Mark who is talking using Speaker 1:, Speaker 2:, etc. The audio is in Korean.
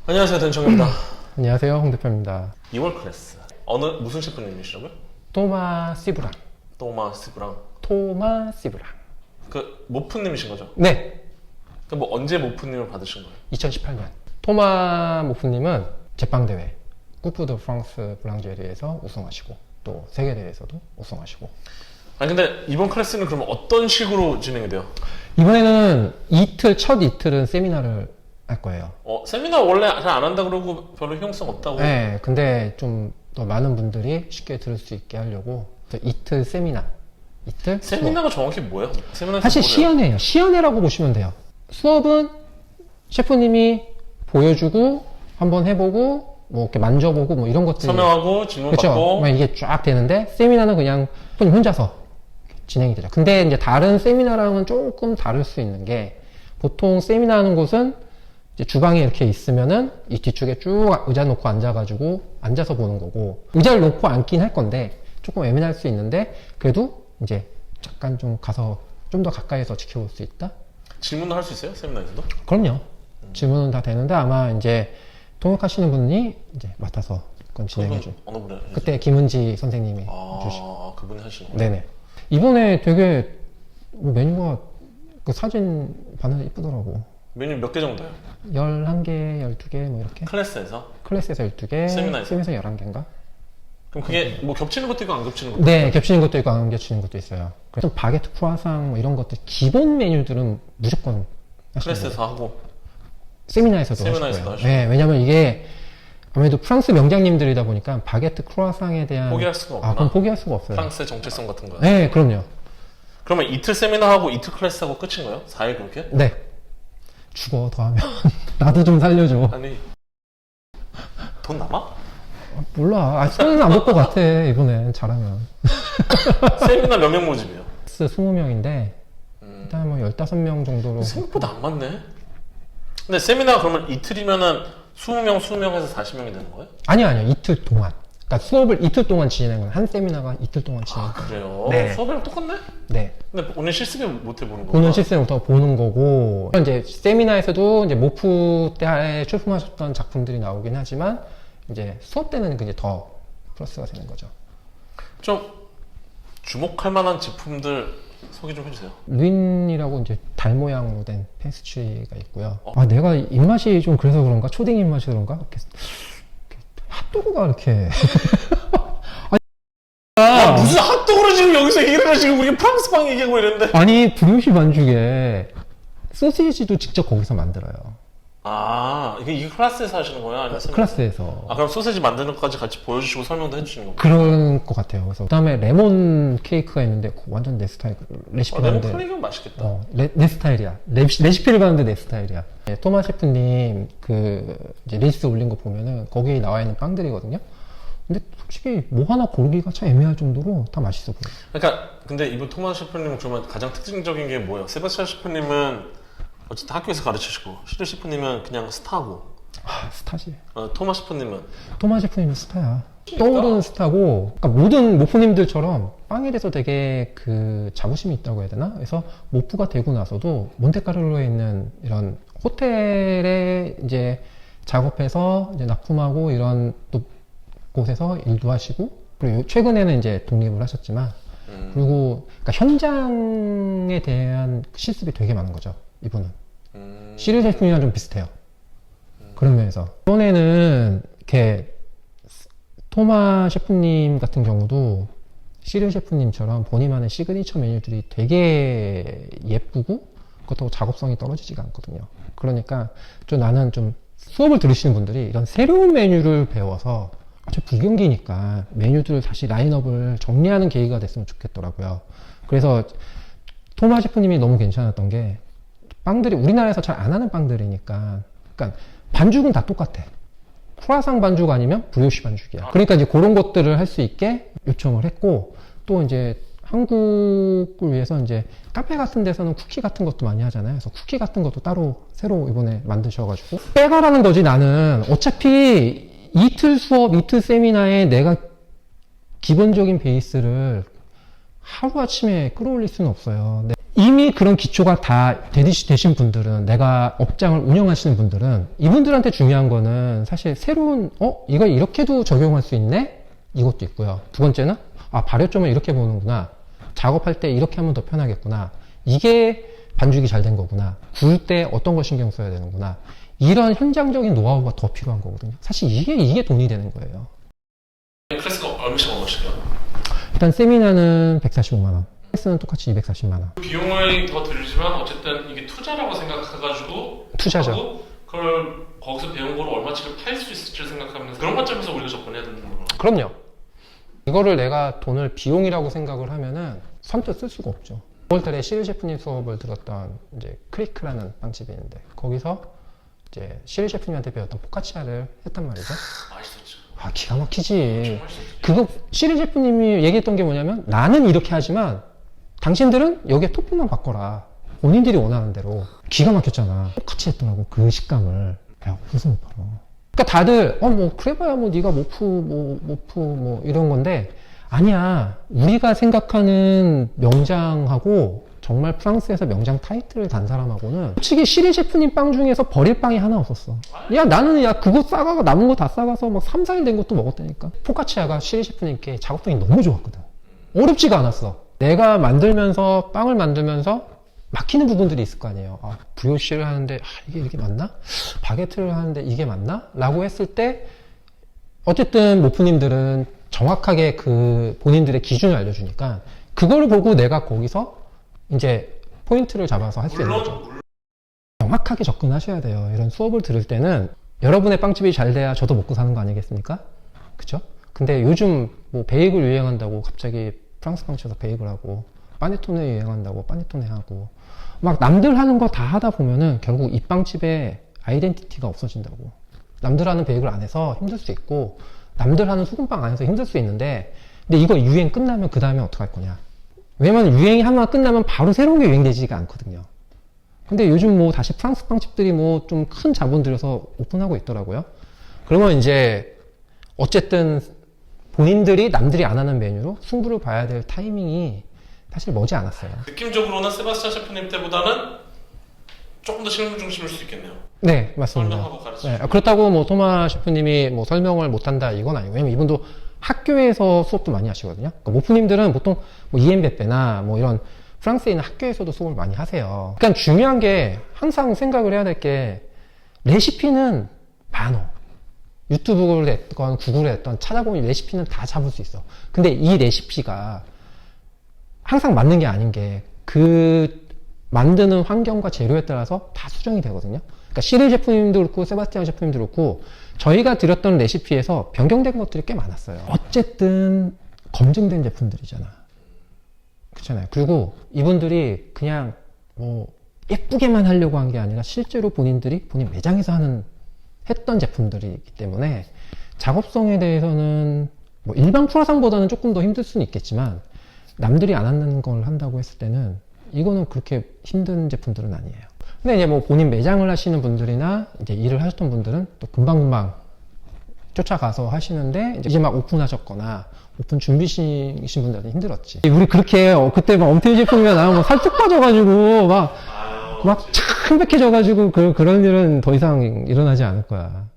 Speaker 1: 안녕하세요, den청입니다.
Speaker 2: 안녕하세요, 홍 대표입니다.
Speaker 1: 2월 클래스. 무슨 셰프님이시라고요?
Speaker 2: 토마 시브랑.
Speaker 1: 토마스브랑.
Speaker 2: 토마 시브랑.
Speaker 1: 모프님이신 거죠?
Speaker 2: 네,
Speaker 1: 언제 모프님을 받으신 거예요?
Speaker 2: 2018년. 토마 모프님은 제빵대회 꾸프 드 프랑스 블랑제리에서 우승하시고 또 세계대회에서도 우승하시고.
Speaker 1: 근데 이번 클래스는 그러면 어떤 식으로 진행이 돼요?
Speaker 2: 이번에는 첫 이틀은 세미나를 할 거예요.
Speaker 1: 세미나 원래 잘 안 한다 그러고 별로 효용성 없다고?
Speaker 2: 네, 근데 좀 더 많은 분들이 쉽게 들을 수 있게 하려고 이틀 세미나. 이틀
Speaker 1: 세미나가 정확히 뭐예요? 세미나에서
Speaker 2: 사실
Speaker 1: 뭐래요?
Speaker 2: 시연회예요. 시연회라고 보시면 돼요. 수업은 셰프님이 보여주고 한번 해보고 뭐 이렇게 만져보고 뭐 이런 것들
Speaker 1: 설명하고 질문
Speaker 2: 그렇죠.
Speaker 1: 받고
Speaker 2: 이게 쫙 되는데 세미나는 그냥 셰프님 혼자서 진행이 되죠. 근데 이제 다른 세미나랑은 조금 다를 수 있는 게 보통 세미나 하는 곳은 이제 주방에 이렇게 있으면은 이 뒤쪽에 쭉 의자 놓고 앉아가지고 앉아서 보는 거고 의자를 놓고 앉긴 할 건데 조금 애매할 수 있는데 그래도 이제 잠깐 좀 가서 좀 더 가까이서 지켜볼 수 있다?
Speaker 1: 질문도 할 수 있어요? 세미나에서도?
Speaker 2: 그럼요. 질문은 다 되는데 아마 이제 통역하시는 분이 이제 맡아서 그건 진행해줘.
Speaker 1: 어느 분이 해주세요?
Speaker 2: 그때 김은지 선생님이
Speaker 1: 그분이 하시는 거예요?
Speaker 2: 네네. 이번에 되게 메뉴가 그 사진 봤는데 이쁘더라고.
Speaker 1: 메뉴 몇 개 정도요?
Speaker 2: 11개, 12개 뭐 이렇게.
Speaker 1: 클래스에서?
Speaker 2: 클래스에서 12개,
Speaker 1: 세미나에서?
Speaker 2: 11개인가?
Speaker 1: 그럼 그게 뭐 겹치는 것도 있고 안 겹치는 것도
Speaker 2: 네, 겹치는 것도 있고 안 겹치는 것도 있어요. 그래서 바게트, 크루아상 뭐 이런 것들 기본 메뉴들은 무조건 하시는 거예요.
Speaker 1: 클래스에서 하고
Speaker 2: 세미나에서도
Speaker 1: 세미나에서도
Speaker 2: 하시고요.
Speaker 1: 하시고.
Speaker 2: 네, 왜냐면 이게 아무래도 프랑스 명장님들이다 보니까 바게트, 크루아상에 대한
Speaker 1: 포기할 수가 없구나.
Speaker 2: 그건 포기할 수가 없어요.
Speaker 1: 프랑스의 정체성 같은 거요?
Speaker 2: 네, 그럼요.
Speaker 1: 그러면 이틀 세미나하고 이틀 클래스하고 끝인 거예요? 4일 그렇게?
Speaker 2: 네. 죽어 더 하면 나도 좀 살려줘.
Speaker 1: 아니 돈 남아?
Speaker 2: 몰라. 손은 안 볼 것 같아. 이번엔 잘하면.
Speaker 1: 세미나 몇 명 모집이에요?
Speaker 2: 20명인데 일단 뭐 15명 정도로.
Speaker 1: 생각보다 안 많네. 근데 세미나 그러면 이틀이면은 20명, 20명에서 40명이 되는 거예요?
Speaker 2: 아니요. 이틀 동안. 그러니까 수업을 이틀 동안 진행하는 한 세미나가 이틀 동안 진행.
Speaker 1: 그래요?
Speaker 2: 네.
Speaker 1: 수업이랑 똑같네?
Speaker 2: 네.
Speaker 1: 근데 오늘 실습을 못 해보는 거구나.
Speaker 2: 보는 시스템부터 보는 거고 이제 세미나에서도 이제 모프 때 출품하셨던 작품들이 나오긴 하지만 이제 수업 때는 이제 더 플러스가 되는 거죠.
Speaker 1: 좀 주목할 만한 제품들 소개 좀 해주세요.
Speaker 2: 루인이라고 이제 달 모양으로 된 페스트리가 있고요. 내가 입맛이 좀 그래서 그런가? 초딩 입맛이 그런가? 이렇게 핫도그가 이렇게
Speaker 1: 무슨 핫도그를 지금 여기서 얘기를 해. 지금 우리 프랑스 빵 얘기하고 이랬는데.
Speaker 2: 아니 브리오시 반죽에 소시지도 직접 거기서 만들어요.
Speaker 1: 이게 클래스에서 하시는 거야? 아니면
Speaker 2: 클래스에서.
Speaker 1: 그럼 소세지 만드는 것까지 같이 보여주시고 설명도 해주시는 건가요?
Speaker 2: 그런 것 같아요. 그래서 그다음에 레몬 케이크가 있는데 그거 완전 내 스타일. 레시피
Speaker 1: 레몬
Speaker 2: 봤는데
Speaker 1: 플레이가 맛있겠다.
Speaker 2: 내 스타일이야. 레시피를 봤는데 내 스타일이야. 네, 토마 셰프님 이제 리스트 올린 거 보면은 거기에 나와 있는 빵들이거든요. 근데 솔직히 뭐 하나 고르기가 참 애매할 정도로 다 맛있어 보여.
Speaker 1: 그러니까 근데 이분 토마 셰프님은 그러면 가장 특징적인 게 뭐예요? 세바스찬 셰프님은 어쨌든 학교에서 가르치시고 시르 셰프님은 그냥 스타고
Speaker 2: 스타지.
Speaker 1: 토마 셰프님은
Speaker 2: 토마 셰프님은 스타야. 떠오르는 스타고, 그러니까 모든 모프님들처럼 빵에 대해서 되게 그 자부심이 있다고 해야 되나? 그래서 모프가 되고 나서도 몬테카를로에 있는 이런 호텔에 이제 작업해서 이제 납품하고 이런 또 곳에서 일도 하시고, 그리고 최근에는 이제 독립을 하셨지만, 그리고 그러니까 현장에 대한 실습이 되게 많은 거죠, 이분은. 시르 셰프님이랑 좀 비슷해요. 그런 면에서. 이번에는 이렇게 토마 셰프님 같은 경우도 시르 셰프님처럼 본인만의 시그니처 메뉴들이 되게 예쁘고 그렇다고 작업성이 떨어지지가 않거든요. 그러니까 나는 좀 수업을 들으시는 분들이 이런 새로운 메뉴를 배워서 불경기니까 메뉴들을 다시 라인업을 정리하는 계기가 됐으면 좋겠더라고요. 그래서 토마 셰프님이 너무 괜찮았던 게 빵들이 우리나라에서 잘 안 하는 빵들이니까 그러니까 반죽은 다 똑같아. 크루아상 반죽 아니면 브리오시 반죽이야. 그러니까 이제 그런 것들을 할 수 있게 요청을 했고 또 이제 한국을 위해서 이제 카페 같은 데서는 쿠키 같은 것도 많이 하잖아요. 그래서 쿠키 같은 것도 따로 새로 이번에 만드셔가지고 빼가라는 거지. 나는 어차피 이틀 수업, 이틀 세미나에 내가 기본적인 베이스를 하루아침에 끌어올릴 수는 없어요. 이미 그런 기초가 다 되신 분들은, 내가 업장을 운영하시는 분들은, 이분들한테 중요한 거는 사실 새로운, 이걸 이렇게도 적용할 수 있네? 이것도 있고요. 두 번째는, 발효점을 이렇게 보는구나. 작업할 때 이렇게 하면 더 편하겠구나. 이게 반죽이 잘 된 거구나. 구울 때 어떤 거 신경 써야 되는구나. 이런 현장적인 노하우가 더 필요한 거거든요. 사실 이게 돈이 되는 거예요.
Speaker 1: 클래스가 얼마씩이요?
Speaker 2: 일단 세미나는 145만원. 클래스는 똑같이 240만원.
Speaker 1: 비용이 더 들지만 어쨌든 이게 투자라고 생각해가지고
Speaker 2: 투자죠.
Speaker 1: 하고 그걸 거기서 배운 걸 얼마치를 팔 수 있을지 생각하면서 그런 관점에서 우리가 접근해야 되는 거예요.
Speaker 2: 그럼요. 이거를 내가 돈을 비용이라고 생각을 하면은 선뜻 쓸 수가 없죠. 5월달에 시릴 셰프님 수업을 들었던 이제 크리크라는 빵집이 있는데, 거기서 이제 시릴 셰프님한테 배웠던 포카치아를 했단 말이죠.
Speaker 1: 맛있었죠.
Speaker 2: 기가 막히지.
Speaker 1: 정말 맛있었죠.
Speaker 2: 그거 시릴 셰프님이 얘기했던 게 뭐냐면, 나는 이렇게 하지만 당신들은 여기에 토핑만 바꿔라. 본인들이 원하는 대로. 기가 막혔잖아. 똑같이 했더라고, 그 식감을. 야, 무슨 못 팔아. 그러니까 다들 뭐 그래봐야 뭐 네가 모프 이런 건데, 아니야. 우리가 생각하는 명장하고 정말 프랑스에서 명장 타이틀을 단 사람하고는 솔직히 시릴 셰프님 빵 중에서 버릴 빵이 하나 없었어. 나는 그거 싸가고 남은 거 다 싸가서 막 3, 4일 된 것도 먹었다니까. 포카치아가 시릴 셰프님께 작업동이 너무 좋았거든. 어렵지가 않았어. 내가 빵을 만들면서 막히는 부분들이 있을 거 아니에요. 브리오시를 하는데 이게 이렇게 맞나? 바게트를 하는데 이게 맞나? 라고 했을 때 어쨌든 모프님들은 정확하게 그 본인들의 기준을 알려주니까 그걸 보고 내가 거기서 이제 포인트를 잡아서 할 수 있는 거죠. 정확하게 접근하셔야 돼요. 이런 수업을 들을 때는 여러분의 빵집이 잘 돼야 저도 먹고 사는 거 아니겠습니까? 그쵸? 근데 요즘 뭐 베이글 유행한다고 갑자기 프랑스 빵집에서 베이글 하고, 파네토네 유행한다고 파네토네 하고, 막 남들 하는 거 다 하다 보면은 결국 이 빵집의 아이덴티티가 없어진다고. 남들 하는 베이글 안에서 힘들 수 있고, 남들 하는 소금빵 안에서 힘들 수 있는데, 근데 이거 유행 끝나면 그 다음에 어떡할 거냐. 왜냐면 유행이 하나 끝나면 바로 새로운 게 유행되지가 않거든요. 근데 요즘 뭐 다시 프랑스 빵집들이 뭐 좀 큰 자본 들여서 오픈하고 있더라고요. 그러면 이제 어쨌든 본인들이 남들이 안 하는 메뉴로 승부를 봐야 될 타이밍이 사실 머지 않았어요.
Speaker 1: 느낌적으로는 세바스찬 셰프님 때보다는 조금 더 실무 중심일 수 있겠네요.
Speaker 2: 네, 맞습니다.
Speaker 1: 설명하고 가르치고.
Speaker 2: 네, 그렇다고 뭐 토마 셰프님이 뭐 설명을 못한다 이건 아니고, 왜냐면 이분도 학교에서 수업도 많이 하시거든요. 그러니까 모프님들은 보통 뭐 이엠베페나 뭐 이런 프랑스에 있는 학교에서도 수업을 많이 하세요. 그러니까 중요한 게 항상 생각을 해야 될 게, 레시피는 많어. 유튜브를 했던 구글을 했던 찾아보면 레시피는 다 잡을 수 있어. 근데 이 레시피가 항상 맞는 게 아닌 게, 그 만드는 환경과 재료에 따라서 다 수정이 되거든요. 그러니까 시릴 셰프님도 그렇고 세바스티안 셰프님도 그렇고 저희가 드렸던 레시피에서 변경된 것들이 꽤 많았어요. 어쨌든 검증된 제품들이잖아. 그렇잖아요. 그리고 이분들이 그냥 뭐 예쁘게만 하려고 한 게 아니라 실제로 본인 매장에서 했던 제품들이기 때문에 작업성에 대해서는 뭐 일반 쿠라상보다는 조금 더 힘들 수는 있겠지만, 남들이 안 하는 걸 한다고 했을 때는 이거는 그렇게 힘든 제품들은 아니에요. 근데 이제 뭐 본인 매장을 하시는 분들이나 이제 일을 하셨던 분들은 또 금방금방 쫓아가서 하시는데, 이제 막 오픈하셨거나 오픈 준비시신 분들은 힘들었지. 우리 그렇게 그때 막 엄태희 제품이가 나오면 살뚝 빠져가지고 막 창백해져가지고 그런 일은 더 이상 일어나지 않을 거야.